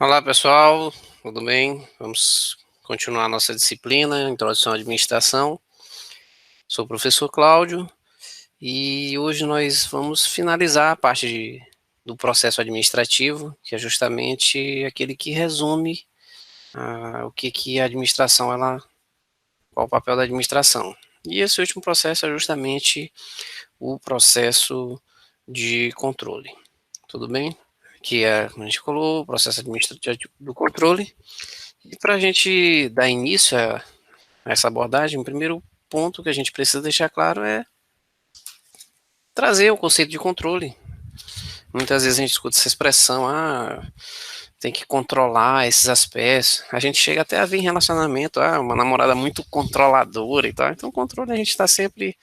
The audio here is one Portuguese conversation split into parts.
Olá pessoal, tudo bem? Vamos continuar nossa disciplina, Introdução à Administração. Sou o professor Cláudio e hoje nós vamos finalizar a parte do processo administrativo, que é justamente aquele que resume o que a administração, qual o papel da administração. E esse último processo é justamente o processo de controle. Tudo bem? Que é, como a gente falou, o processo administrativo do controle. E para a gente dar início a essa abordagem, o primeiro ponto que a gente precisa deixar claro é trazer o conceito de controle. Muitas vezes a gente escuta essa expressão, tem que controlar esses aspectos. A gente chega até a ver em relacionamento, uma namorada muito controladora e tal. Então, o controle a gente está sempre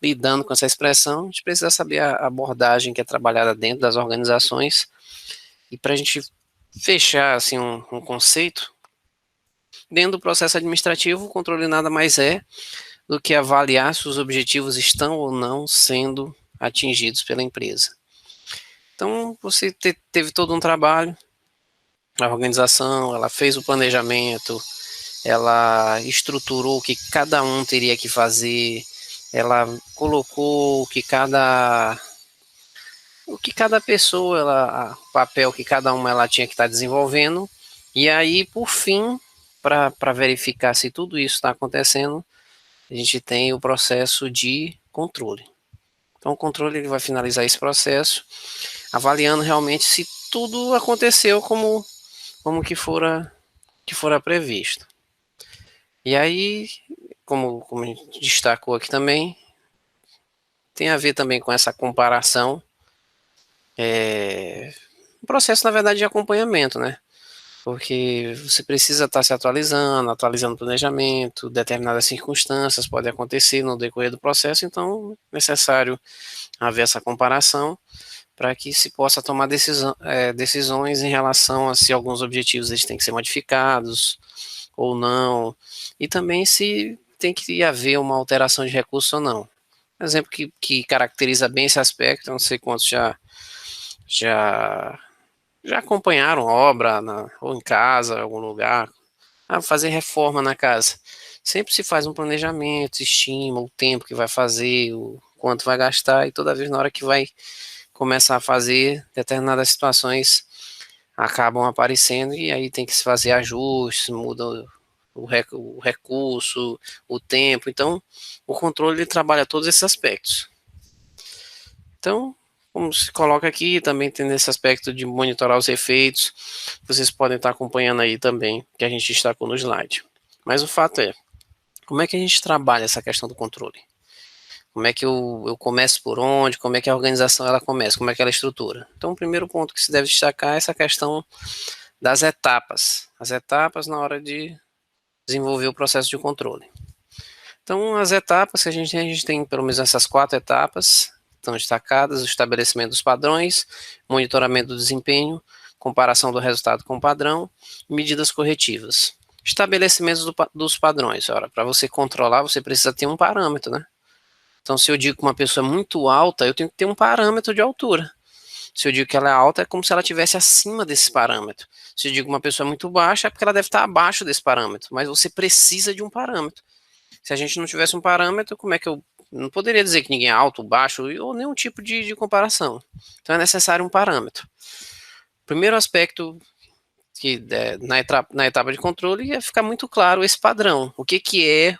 lidando com essa expressão. A gente precisa saber a abordagem que é trabalhada dentro das organizações. E para a gente fechar assim um conceito, dentro do processo administrativo, o controle nada mais é do que avaliar se os objetivos estão ou não sendo atingidos pela empresa. Então, você teve todo um trabalho, a organização, ela fez o planejamento, ela estruturou o que cada um teria que fazer, ela colocou o que cada pessoa, o papel que cada uma ela tinha que estar desenvolvendo, e aí, por fim, para verificar se tudo isso está acontecendo, a gente tem o processo de controle. Então, o controle ele vai finalizar esse processo, avaliando realmente se tudo aconteceu como que fora previsto. E aí, como a gente destacou aqui também, tem a ver também com essa comparação, um processo, na verdade, de acompanhamento, né? Porque você precisa estar se atualizando o planejamento, determinadas circunstâncias podem acontecer no decorrer do processo, então é necessário haver essa comparação para que se possa tomar decisões em relação a se alguns objetivos eles têm que ser modificados ou não, e também se tem que haver uma alteração de recurso ou não. Um exemplo que caracteriza bem esse aspecto, eu não sei quantos já, já acompanharam obra ou em casa, em algum lugar, fazer reforma na casa. Sempre se faz um planejamento, estima o tempo que vai fazer, o quanto vai gastar, e toda vez na hora que vai começar a fazer, determinadas situações acabam aparecendo e aí tem que se fazer ajustes, muda o recurso, o tempo. Então, o controle ele trabalha todos esses aspectos. Então, como se coloca aqui, também tem esse aspecto de monitorar os efeitos, vocês podem estar acompanhando aí também, que a gente destacou no slide. Mas o fato é, como é que a gente trabalha essa questão do controle? Como é que eu começo por onde? Como é que a organização ela começa? Como é que ela estrutura? Então, o primeiro ponto que se deve destacar é essa questão das etapas. As etapas na hora de desenvolver o processo de controle. Então, as etapas que a gente tem pelo menos essas 4 etapas, estão destacadas: o estabelecimento dos padrões, monitoramento do desempenho, comparação do resultado com o padrão, medidas corretivas. Estabelecimentos dos padrões. Ora, para você controlar, você precisa ter um parâmetro, né? Então, se eu digo que uma pessoa é muito alta, eu tenho que ter um parâmetro de altura. Se eu digo que ela é alta, é como se ela estivesse acima desse parâmetro. Se eu digo que uma pessoa é muito baixa, é porque ela deve estar abaixo desse parâmetro. Mas você precisa de um parâmetro. Se a gente não tivesse um parâmetro, como é que eu não poderia dizer que ninguém é alto, baixo, ou nenhum tipo de comparação. Então é necessário um parâmetro. Primeiro aspecto que na etapa de controle é ficar muito claro esse padrão. O que é que é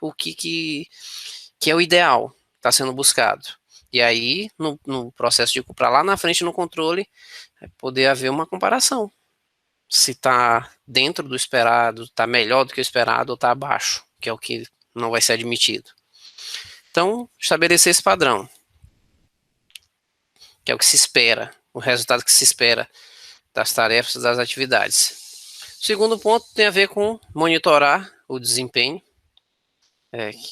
o ideal que está sendo buscado. E aí, no processo de para lá na frente no controle, é poder haver uma comparação. Se está dentro do esperado, está melhor do que o esperado ou está abaixo, que é o que não vai ser admitido. Então, estabelecer esse padrão, que é o que se espera, o resultado que se espera das tarefas, das atividades. O segundo ponto tem a ver com monitorar o desempenho,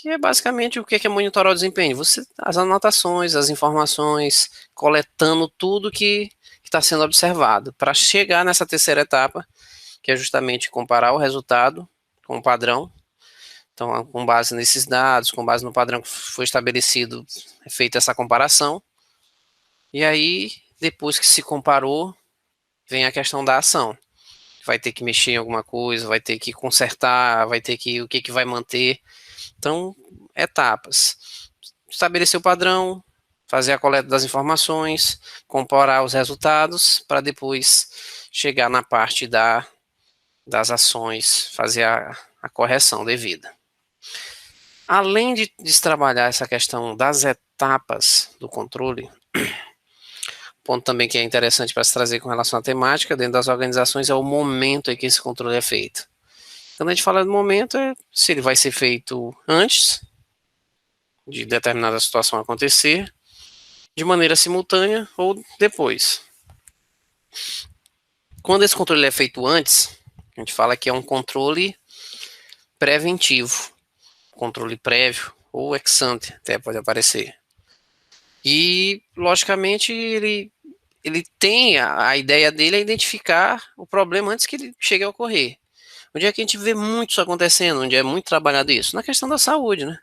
que é basicamente o que é monitorar o desempenho. As anotações, as informações, coletando tudo que está sendo observado, para chegar nessa terceira etapa, que é justamente comparar o resultado com o padrão. Então, com base nesses dados, com base no padrão que foi estabelecido, é feita essa comparação. E aí, depois que se comparou, vem a questão da ação. vai ter que mexer em alguma coisa, vai ter que consertar, vai ter que o que vai manter. Então, etapas. Estabelecer o padrão, fazer a coleta das informações, comparar os resultados para depois chegar na parte das ações, fazer a correção devida. Além de trabalhar essa questão das etapas do controle, ponto também que é interessante para se trazer com relação à temática dentro das organizações é o momento em que esse controle é feito. Quando a gente fala do momento, é se ele vai ser feito antes de determinada situação acontecer, de maneira simultânea ou depois. Quando esse controle é feito antes, a gente fala que é um controle preventivo, controle prévio ou ex ante, até pode aparecer. E, logicamente, ele tem a ideia dele é identificar o problema antes que ele chegue a ocorrer. Onde é que a gente vê muito isso acontecendo, onde é muito trabalhado isso? Na questão da saúde, né?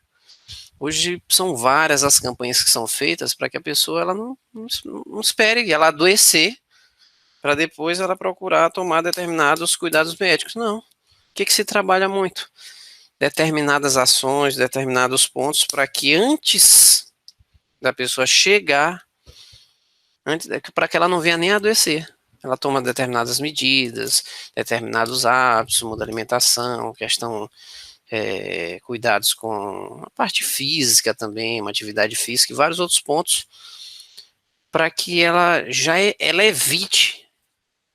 Hoje são várias as campanhas que são feitas para que a pessoa ela não espere ela adoecer para depois ela procurar tomar determinados cuidados médicos. Não. O que se trabalha muito? Determinadas ações, determinados pontos para que antes da pessoa chegar, para que ela não venha nem adoecer. Ela toma determinadas medidas, determinados hábitos, muda a alimentação, questão cuidados com a parte física também, uma atividade física e vários outros pontos para que ela evite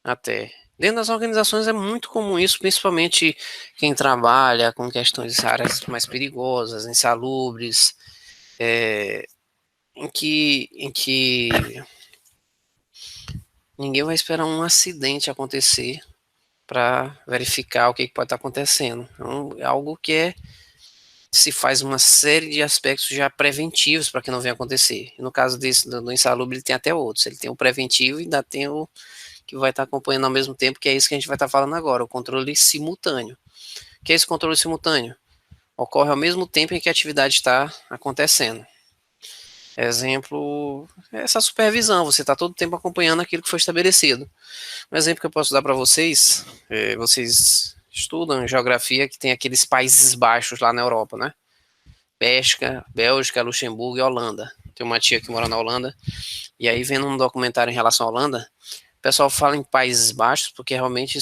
até. Dentro das organizações é muito comum isso, principalmente quem trabalha com questões áreas mais perigosas, insalubres, em que ninguém vai esperar um acidente acontecer para verificar o que pode estar acontecendo. Então, é algo que se faz uma série de aspectos já preventivos para que não venha acontecer. No caso desse, do insalubre, ele tem até outros. Ele tem o preventivo e ainda tem o que vai estar acompanhando ao mesmo tempo, que é isso que a gente vai estar falando agora, o controle simultâneo. O que é esse controle simultâneo? Ocorre ao mesmo tempo em que a atividade está acontecendo. Exemplo, essa supervisão, você está todo o tempo acompanhando aquilo que foi estabelecido. Um exemplo que eu posso dar para vocês, vocês estudam geografia que tem aqueles Países Baixos lá na Europa, né? Bélgica, Luxemburgo e Holanda. Tem uma tia que mora na Holanda, e aí vendo um documentário em relação à Holanda, o pessoal fala em Países Baixos porque realmente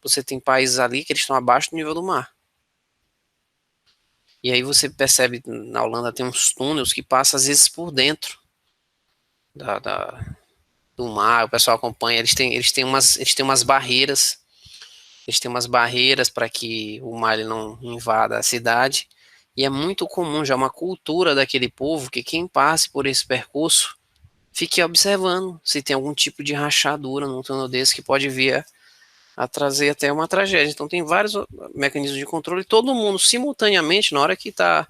você tem países ali que eles estão abaixo do nível do mar. E aí você percebe, na Holanda tem uns túneis que passam às vezes por dentro do mar, o pessoal acompanha, eles têm umas barreiras, para que o mar ele não invada a cidade, e é muito comum, já uma cultura daquele povo, que quem passe por esse percurso, fique observando se tem algum tipo de rachadura num túnel desse que pode vir a trazer até uma tragédia. Então tem vários mecanismos de controle, todo mundo simultaneamente, na hora que está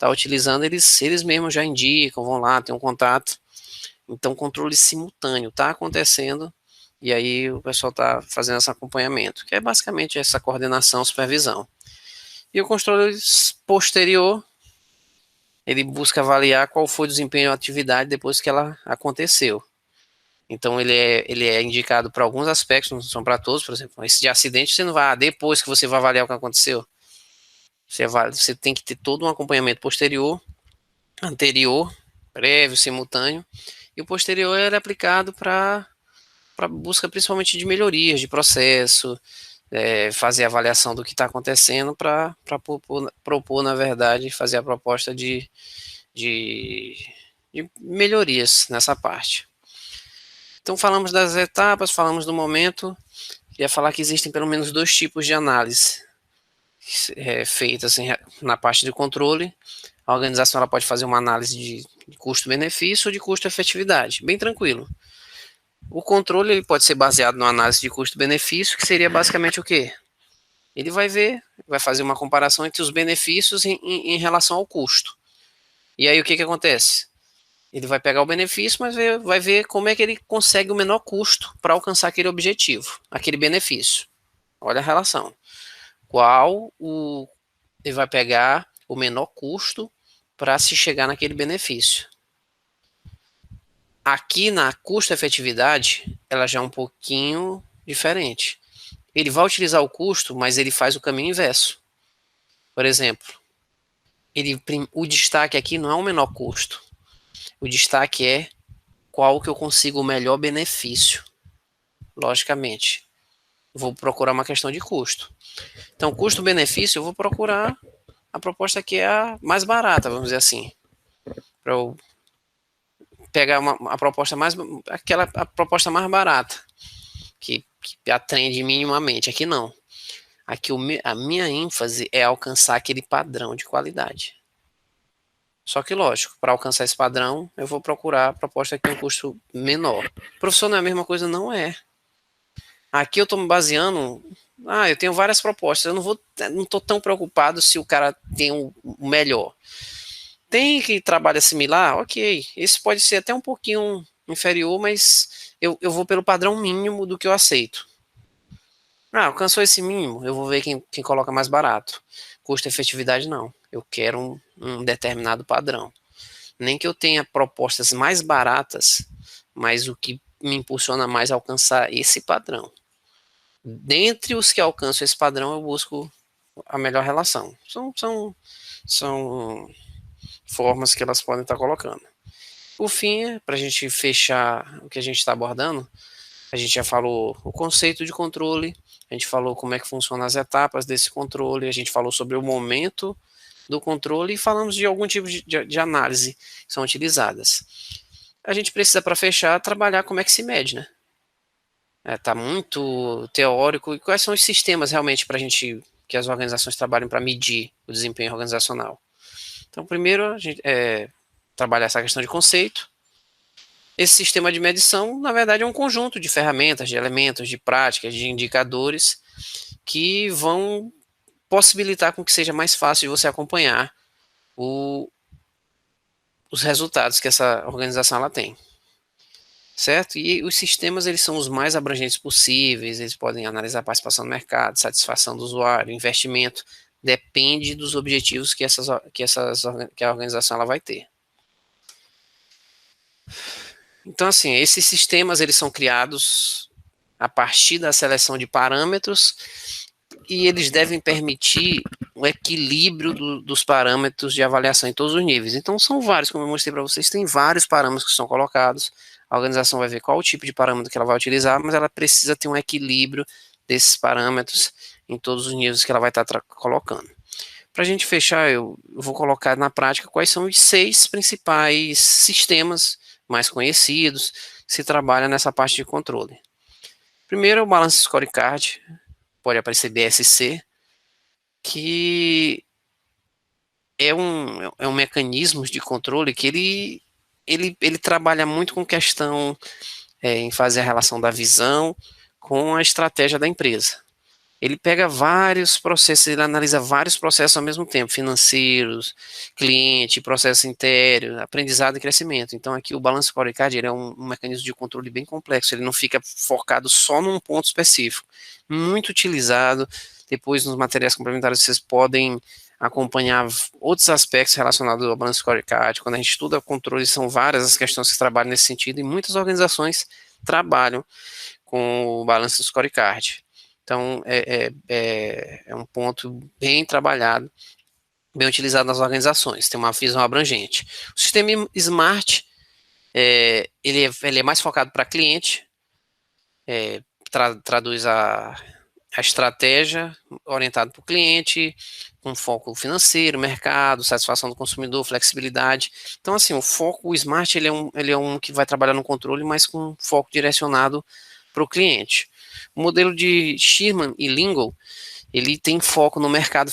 utilizando, eles mesmos já indicam, vão lá, tem um contato. Então controle simultâneo está acontecendo, e aí o pessoal está fazendo esse acompanhamento, que é basicamente essa coordenação, supervisão. E o controle posterior, ele busca avaliar qual foi o desempenho da atividade depois que ela aconteceu. Então ele é indicado para alguns aspectos, não são para todos. Por exemplo, esse de acidente você não vai, depois que você vai avaliar o que aconteceu, você tem que ter todo um acompanhamento posterior, anterior, prévio, simultâneo, e o posterior é aplicado para busca principalmente de melhorias de processo, fazer a avaliação do que está acontecendo para propor, na verdade, fazer a proposta de melhorias nessa parte. Então falamos das etapas, falamos do momento, queria falar que existem pelo menos 2 tipos de análise feitas na parte de controle. A organização ela pode fazer uma análise de custo-benefício ou de custo-efetividade, bem tranquilo. O controle ele pode ser baseado numa análise de custo-benefício, que seria basicamente o quê? Ele vai fazer uma comparação entre os benefícios em relação ao custo. E aí o que acontece? Ele vai pegar o benefício, mas vai ver como é que ele consegue o menor custo para alcançar aquele objetivo, aquele benefício. Olha a relação. Ele vai pegar o menor custo para se chegar naquele benefício. Aqui na custo-efetividade, ela já é um pouquinho diferente. ele vai utilizar o custo, mas ele faz o caminho inverso. Por exemplo, o destaque aqui não é o menor custo. O destaque é qual que eu consigo o melhor benefício. Logicamente, vou procurar uma questão de custo. Então, custo-benefício, eu vou procurar a proposta que é a mais barata, vamos dizer assim. Para eu pegar a proposta a proposta mais barata, que atende minimamente. Aqui não. Aqui a minha ênfase é alcançar aquele padrão de qualidade. Só que, lógico, para alcançar esse padrão, eu vou procurar a proposta que tem um custo menor. Professor, não é a mesma coisa? Não é. Aqui eu estou me baseando. Eu tenho várias propostas. Eu não estou tão preocupado se o cara tem o melhor. Tem que trabalha similar? Ok. Esse pode ser até um pouquinho inferior, mas eu vou pelo padrão mínimo do que eu aceito. Alcançou esse mínimo, eu vou ver quem coloca mais barato. Custo-efetividade não. Eu quero um determinado padrão. Nem que eu tenha propostas mais baratas, mas o que me impulsiona mais a alcançar esse padrão. Dentre os que alcançam esse padrão, eu busco a melhor relação. São formas que elas podem estar colocando. Por fim, para a gente fechar o que a gente está abordando, a gente já falou o conceito de controle, a gente falou como é que funcionam as etapas desse controle, a gente falou sobre o momento do controle e falamos de algum tipo de análise que são utilizadas. A gente precisa, para fechar, trabalhar como é que se mede, né? Tá muito teórico. E quais são os sistemas realmente para a gente que as organizações trabalham para medir o desempenho organizacional? Então, primeiro, a gente trabalhar essa questão de conceito. Esse sistema de medição, na verdade, é um conjunto de ferramentas, de elementos, de práticas, de indicadores que vão possibilitar com que seja mais fácil de você acompanhar os resultados que essa organização ela tem. Certo? E os sistemas, eles são os mais abrangentes possíveis, eles podem analisar a participação no mercado, satisfação do usuário, investimento, depende dos objetivos que a organização ela vai ter. Então, assim, esses sistemas, eles são criados a partir da seleção de parâmetros e eles devem permitir o equilíbrio dos parâmetros de avaliação em todos os níveis. Então, são vários, como eu mostrei para vocês, tem vários parâmetros que são colocados, a organização vai ver qual o tipo de parâmetro que ela vai utilizar, mas ela precisa ter um equilíbrio desses parâmetros em todos os níveis que ela vai estar colocando. Para a gente fechar, eu vou colocar na prática quais são os 6 principais sistemas mais conhecidos que se trabalha nessa parte de controle. Primeiro é o Balance Scorecard, pode aparecer BSC, que é um mecanismo de controle que ele trabalha muito com questão em fazer a relação da visão com a estratégia da empresa. Ele pega vários processos, ele analisa vários processos ao mesmo tempo, financeiros, cliente, processo interno, aprendizado e crescimento. Então aqui o Balance Scorecard ele é um mecanismo de controle bem complexo, ele não fica focado só num ponto específico. Muito utilizado, depois nos materiais complementares vocês podem acompanhar outros aspectos relacionados ao Balance Scorecard. Quando a gente estuda controle, são várias as questões que trabalham nesse sentido e muitas organizações trabalham com o Balance Scorecard. Então, é um ponto bem trabalhado, bem utilizado nas organizações, tem uma visão abrangente. O sistema Smart, ele é mais focado para cliente, traduz a estratégia orientada para o cliente, com foco financeiro, mercado, satisfação do consumidor, flexibilidade. Então, assim, o Smart, ele é um que vai trabalhar no controle, mas com foco direcionado para o cliente. O modelo de Sherman e Lingle, ele tem foco no mercado,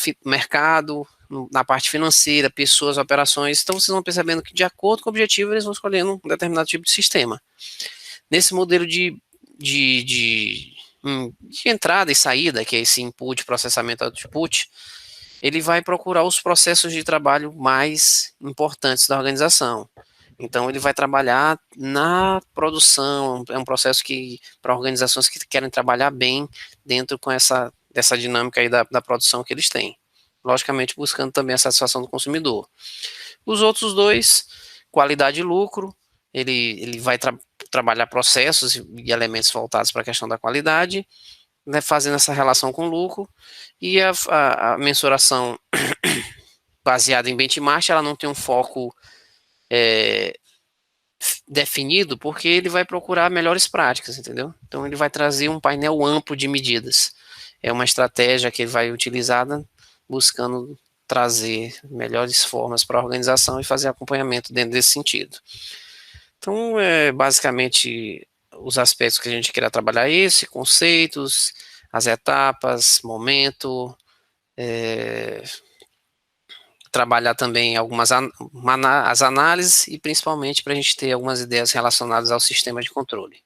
na parte financeira, pessoas, operações. Então, vocês vão percebendo que, de acordo com o objetivo, eles vão escolhendo um determinado tipo de sistema. Nesse modelo de entrada e saída, que é esse input, processamento, output, ele vai procurar os processos de trabalho mais importantes da organização. Então, ele vai trabalhar na produção, é um processo que, para organizações que querem trabalhar bem dentro dessa dinâmica aí da produção que eles têm. Logicamente, buscando também a satisfação do consumidor. Os outros dois, qualidade e lucro, ele vai trabalhar processos e elementos voltados para a questão da qualidade. né, fazendo essa relação com o lucro, e a mensuração baseada em benchmark, ela não tem um foco definido, porque ele vai procurar melhores práticas, entendeu? Então ele vai trazer um painel amplo de medidas. É uma estratégia que ele vai utilizada buscando trazer melhores formas para a organização e fazer acompanhamento dentro desse sentido. Então, basicamente, os aspectos que a gente queria trabalhar esse, conceitos, as etapas, momento, trabalhar também as análises e principalmente para a gente ter algumas ideias relacionadas ao sistema de controle.